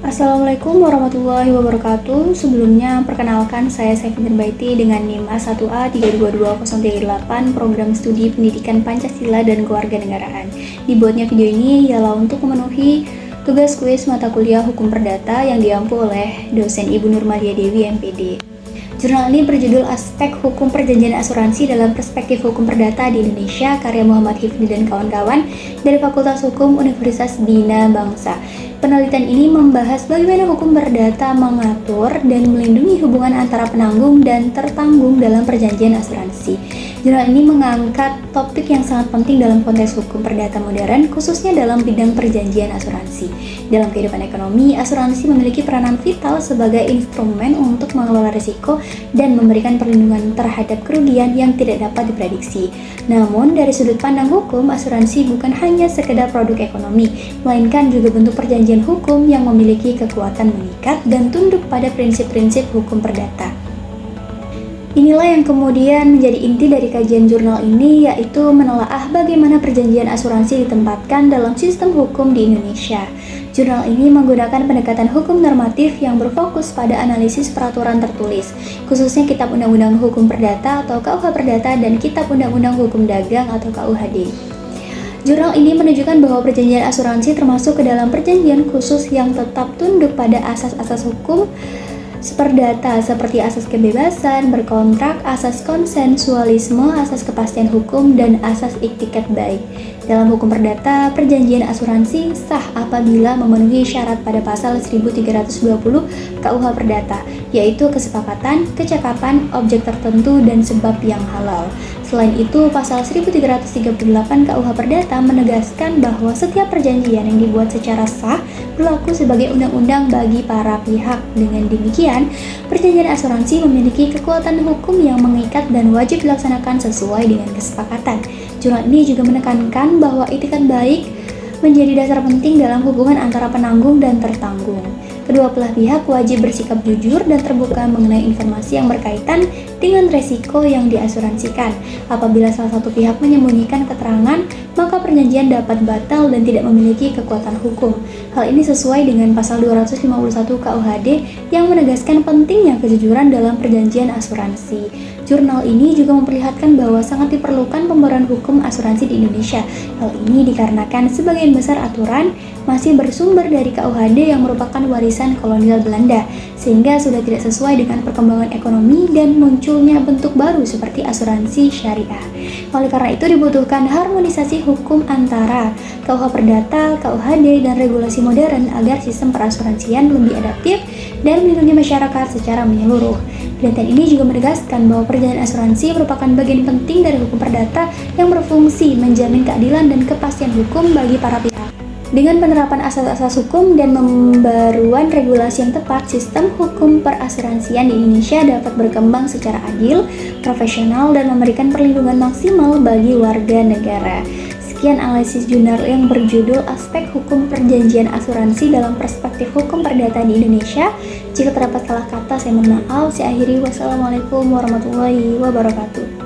Assalamualaikum warahmatullahi wabarakatuh. Sebelumnya, perkenalkan saya Saifuddin Baiti dengan NIM A1A322038 Program Studi Pendidikan Pancasila dan Kewarganegaraan. Dibuatnya video ini ialah untuk memenuhi tugas kuis mata kuliah Hukum Perdata yang diampu oleh dosen Ibu Nurmalia Dewi, MPD. Jurnal ini berjudul Aspek Hukum Perjanjian Asuransi dalam Perspektif Hukum Perdata di Indonesia, karya Muhammad Hifni dan kawan-kawan dari Fakultas Hukum Universitas Bina Bangsa. Penelitian ini membahas bagaimana hukum perdata mengatur dan melindungi hubungan antara penanggung dan tertanggung dalam perjanjian asuransi. Jurnal ini mengangkat topik yang sangat penting dalam konteks hukum perdata modern, khususnya dalam bidang perjanjian asuransi. Dalam kehidupan ekonomi, asuransi memiliki peranan vital sebagai instrumen untuk mengelola risiko dan memberikan perlindungan terhadap kerugian yang tidak dapat diprediksi. Namun, dari sudut pandang hukum, asuransi bukan hanya sekedar produk ekonomi, melainkan juga bentuk perjanjian hukum yang memiliki kekuatan mengikat dan tunduk pada prinsip-prinsip hukum perdata. Inilah yang kemudian menjadi inti dari kajian jurnal ini, yaitu menelaah bagaimana perjanjian asuransi ditempatkan dalam sistem hukum di Indonesia. Jurnal ini menggunakan pendekatan hukum normatif yang berfokus pada analisis peraturan tertulis, khususnya Kitab Undang-Undang Hukum Perdata atau KUH Perdata dan Kitab Undang-Undang Hukum Dagang atau KUHD. Jurnal ini menunjukkan bahwa perjanjian asuransi termasuk ke dalam perjanjian khusus yang tetap tunduk pada asas-asas hukum perdata seperti asas kebebasan berkontrak, asas konsensualisme, asas kepastian hukum, dan asas iktikat baik. Dalam hukum perdata, perjanjian asuransi sah apabila memenuhi syarat pada pasal 1320 KUH Perdata, yaitu kesepakatan, kecakapan, objek tertentu, dan sebab yang halal. Selain itu, pasal 1338 KUH Perdata menegaskan bahwa setiap perjanjian yang dibuat secara sah berlaku sebagai undang-undang bagi para pihak. Dengan demikian, perjanjian asuransi memiliki kekuatan hukum yang mengikat dan wajib dilaksanakan sesuai dengan kesepakatan. Jurnal ini juga menekankan bahwa itikat baik menjadi dasar penting dalam hubungan antara penanggung dan tertanggung. Kedua belah pihak wajib bersikap jujur dan terbuka mengenai informasi yang berkaitan dengan resiko yang diasuransikan. Apabila salah satu pihak menyembunyikan keterangan, maka perjanjian dapat batal dan tidak memiliki kekuatan hukum. Hal ini sesuai dengan pasal 251 KUHD yang menegaskan pentingnya kejujuran dalam perjanjian asuransi. Jurnal ini juga memperlihatkan bahwa sangat diperlukan pembaruan hukum asuransi di Indonesia. Hal ini dikarenakan sebagian besar aturan masih bersumber dari KUHD yang merupakan warisan kolonial Belanda, sehingga sudah tidak sesuai dengan perkembangan ekonomi dan munculnya bentuk baru seperti asuransi syariah. Oleh karena itu dibutuhkan harmonisasi hukum antara KUH Perdata, KUHD, dan regulasi modern agar sistem perasuransian lebih adaptif dan melindungi masyarakat secara menyeluruh. Penelitian ini juga menegaskan bahwa perjanjian asuransi merupakan bagian penting dari hukum perdata yang berfungsi menjamin keadilan dan kepastian hukum bagi para pihak. Dengan penerapan asas-asas hukum dan pembaruan regulasi yang tepat, sistem hukum perasuransian di Indonesia dapat berkembang secara adil, profesional, dan memberikan perlindungan maksimal bagi warga negara. Sekian analisis jurnal yang berjudul Aspek Hukum Perjanjian Asuransi dalam Perspektif Hukum Perdata di Indonesia. Jika terdapat salah kata, saya mohon maaf. Saya akhiri. Wassalamualaikum warahmatullahi wabarakatuh.